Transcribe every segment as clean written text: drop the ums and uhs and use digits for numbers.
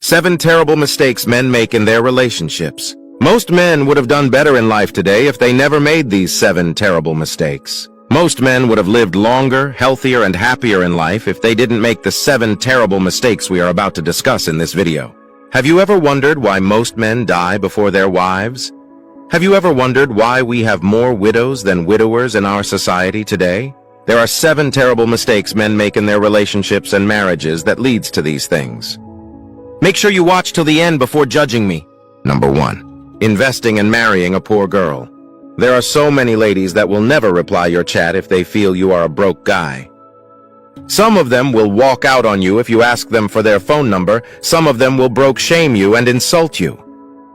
7 terrible mistakes men make in their relationships. Most men would have done better in life today if they never made these 7 terrible mistakes. Most men would have lived longer, healthier, and happier in life if they didn't make the 7 terrible mistakes we are about to discuss in this video. Have you ever wondered why most men die before their wives? Have you ever wondered why we have more widows than widowers in our society today? There are 7 terrible mistakes men make in their relationships and marriages that leads to these things. Make sure you watch till the end before judging me. Number 1. Investing and marrying a poor girl. There are so many ladies that will never reply your chat if they feel you are a broke guy. Some of them will walk out on you if you ask them for their phone number. Some of them will broke shame you and insult you.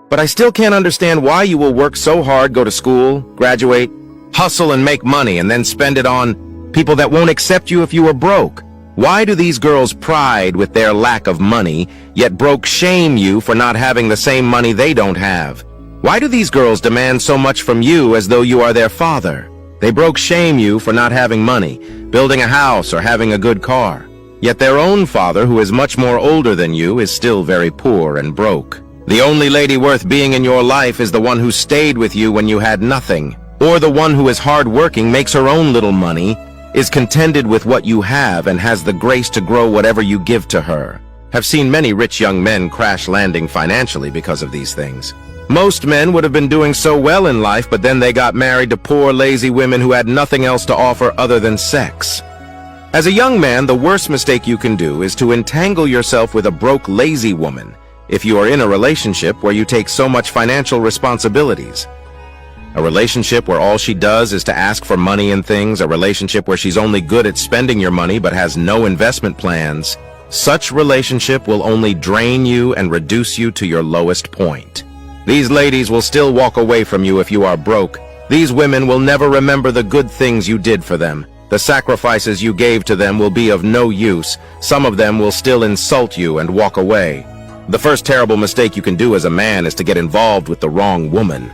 But I still can't understand why you will work so hard, go to school, graduate, hustle and make money, and then spend it on people that won't accept you if you are broke. Why do these girls pride with their lack of money, yet broke shame you for not having the same money they don't have? Why do these girls demand so much from you as though you are their father? They broke shame you for not having money, building a house, or having a good car. Yet their own father, who is much more older than you, is still very poor and broke. The only lady worth being in your life is the one who stayed with you when you had nothing, or the one who is hardworking, makes her own little money, is contented with what you have, and has the grace to grow whatever you give to her. Have seen many rich young men crash landing financially because of these things. Most men would have been doing so well in life, but then they got married to poor, lazy women who had nothing else to offer other than sex. As a young man, the worst mistake you can do is to entangle yourself with a broke, lazy woman if you are in a relationship where you take so much financial responsibilities. A relationship where all she does is to ask for money and things, a relationship where she's only good at spending your money but has no investment plans. Such relationship will only drain you and reduce you to your lowest point. These ladies will still walk away from you if you are broke. These women will never remember the good things you did for them. The sacrifices you gave to them will be of no use. Some of them will still insult you and walk away. The first terrible mistake you can do as a man is to get involved with the wrong woman.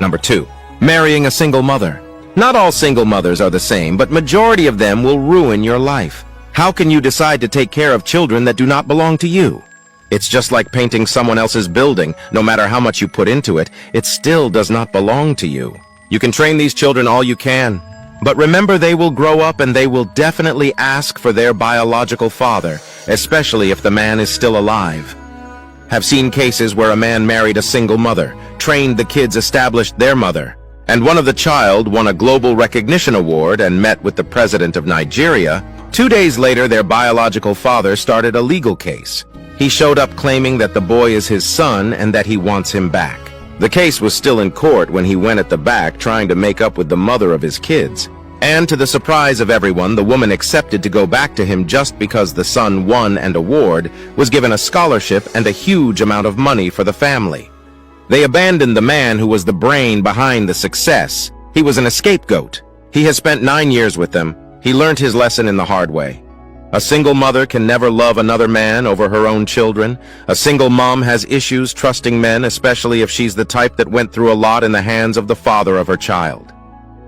Number 2. Marrying a single mother. Not all single mothers are the same, but majority of them will ruin your life. How can you decide to take care of children that do not belong to you? It's just like painting someone else's building. No matter how much you put into it, it still does not belong to you. You can train these children all you can, but remember they will grow up and they will definitely ask for their biological father, especially if the man is still alive. Have seen cases where a man married a single mother, trained the kids, established their mother, and one of the child won a global recognition award and met with the president of Nigeria. 2 days later, their biological father started a legal case. He showed up claiming that the boy is his son and that he wants him back. The case was still in court when he went at the back trying to make up with the mother of his kids. And to the surprise of everyone, the woman accepted to go back to him just because the son won an award, was given a scholarship and a huge amount of money for the family. They abandoned the man who was the brain behind the success. He was an scapegoat. He has spent 9 years with them. He learned his lesson in the hard way. A single mother can never love another man over her own children. A single mom has issues trusting men, especially if she's the type that went through a lot in the hands of the father of her child.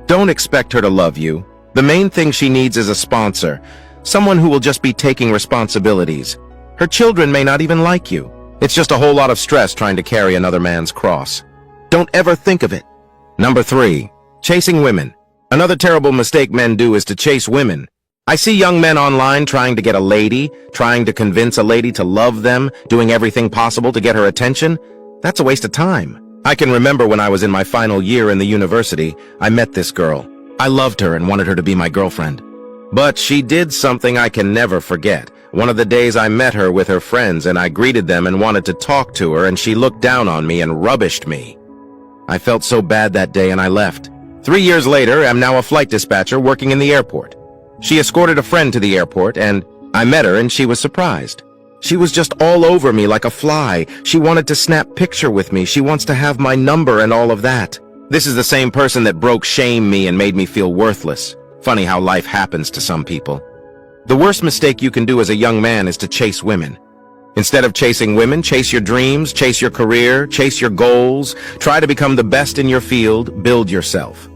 Don't expect her to love you. The main thing she needs is a sponsor, someone who will just be taking responsibilities. Her children may not even like you. It's just a whole lot of stress trying to carry another man's cross. Don't ever think of it. Number 3. Chasing women. Another terrible mistake men do is to chase women. I see young men online trying to get a lady, trying to convince a lady to love them, doing everything possible to get her attention. That's a waste of time. I can remember when I was in my final year in the university, I met this girl. I loved her and wanted her to be my girlfriend. But she did something I can never forget. One of the days I met her with her friends and I greeted them and wanted to talk to her, and she looked down on me and rubbished me. I felt so bad that day and I left. 3 years later, I'm now a flight dispatcher working in the airport. She escorted a friend to the airport and I met her and she was surprised. She was just all over me like a fly. She wanted to snap picture with me. She wants to have my number and all of that. This is the same person that broke shame me and made me feel worthless. Funny how life happens to some people. The worst mistake you can do as a young man is to chase women. Instead of chasing women, chase your dreams, chase your career, chase your goals. Try to become the best in your field, build yourself.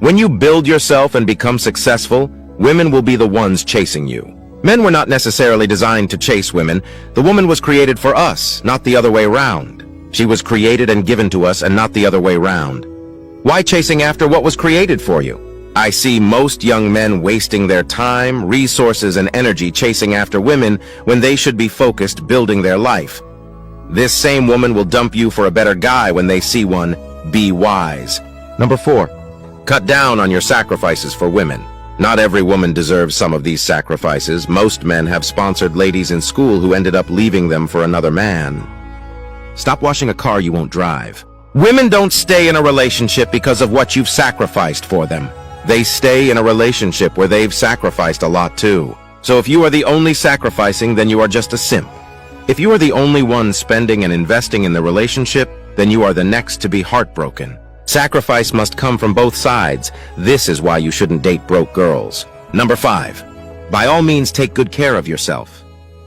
When you build yourself and become successful, women will be the ones chasing you. Men were not necessarily designed to chase women. The woman was created for us, not the other way round. She was created and given to us and not the other way round. Why chasing after what was created for you? I see most young men wasting their time, resources, and energy chasing after women when they should be focused building their life. This same woman will dump you for a better guy when they see one. Be wise. Number 4. Cut down on your sacrifices for women. Not every woman deserves some of these sacrifices. Most men have sponsored ladies in school who ended up leaving them for another man. Stop washing a car you won't drive. Women don't stay in a relationship because of what you've sacrificed for them. They stay in a relationship where they've sacrificed a lot too. So if you are the only sacrificing, then you are just a simp. If you are the only one spending and investing in the relationship, then you are the next to be heartbroken. Sacrifice must come from both sides. This is why you shouldn't date broke girls. Number 5. By all means, take good care of yourself.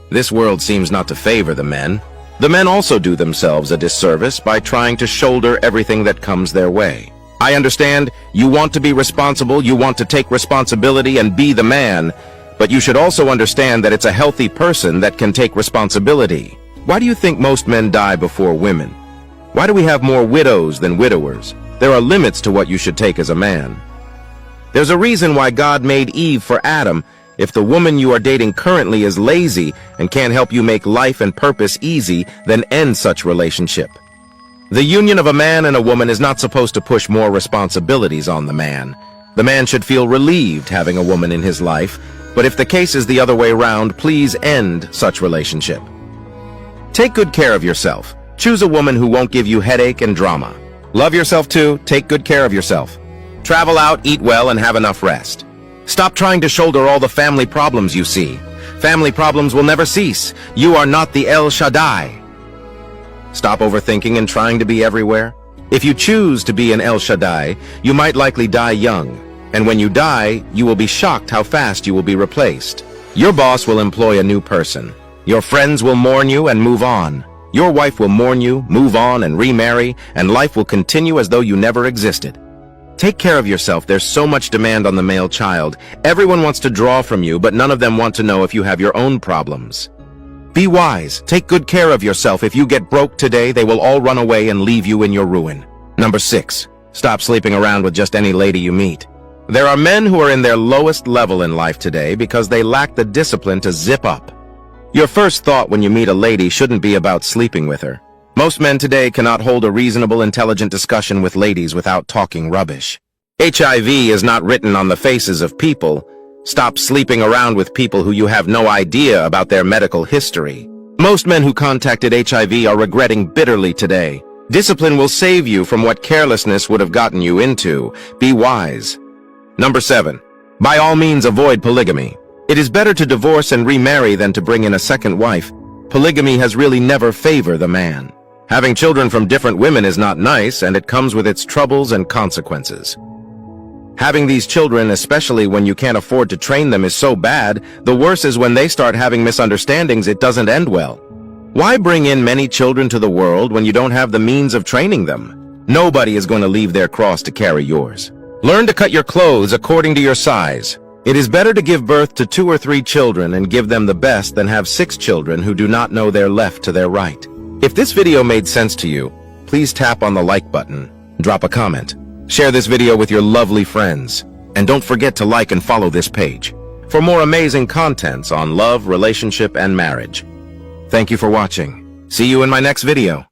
This world seems not to favor the men. The men also do themselves a disservice by trying to shoulder everything that comes their way. I understand you want to be responsible, you want to take responsibility and be the man, but you should also understand that it's a healthy person that can take responsibility. Why do you think most men die before women? Why do we have more widows than widowers? There are limits to what you should take as a man. There's a reason why God made Eve for Adam. If the woman you are dating currently is lazy and can't help you make life and purpose easy, then end such relationship. The union of a man and a woman is not supposed to push more responsibilities on the man. The man should feel relieved having a woman in his life, but if the case is the other way around, please end such relationship. Take good care of yourself. Choose a woman who won't give you headache and drama. Love yourself too, take good care of yourself. Travel out, eat well, and have enough rest. Stop trying to shoulder all the family problems you see. Family problems will never cease. You are not the El Shaddai. Stop overthinking and trying to be everywhere. If you choose to be an El Shaddai, you might likely die young. And when you die, you will be shocked how fast you will be replaced. Your boss will employ a new person. Your friends will mourn you and move on. Your wife will mourn you, move on, and remarry, and life will continue as though you never existed. Take care of yourself. There's so much demand on the male child. Everyone wants to draw from you, but none of them want to know if you have your own problems. Be wise. Take good care of yourself. If you get broke today, they will all run away and leave you in your ruin. Number 6. Stop sleeping around with just any lady you meet. There are men who are in their lowest level in life today because they lack the discipline to zip up. Your first thought when you meet a lady shouldn't be about sleeping with her. Most men today cannot hold a reasonable, intelligent discussion with ladies without talking rubbish. HIV is not written on the faces of people. Stop sleeping around with people who you have no idea about their medical history. Most men who contacted HIV are regretting bitterly today. Discipline will save you from what carelessness would have gotten you into. Be wise. Number 7. By all means, avoid polygamy. It is better to divorce and remarry than to bring in a second wife. Polygamy has really never favored the man. Having children from different women is not nice, and it comes with its troubles and consequences. Having these children, especially when you can't afford to train them, is so bad. The worse is when they start having misunderstandings, it doesn't end well. Why bring in many children to the world when you don't have the means of training them? Nobody is going to leave their cross to carry yours. Learn to cut your clothes according to your size. It is better to give birth to 2 or 3 children and give them the best than have 6 children who do not know their left to their right. If this video made sense to you, please tap on the like button, drop a comment, share this video with your lovely friends, and don't forget to like and follow this page for more amazing contents on love, relationship, and marriage. Thank you for watching. See you in my next video.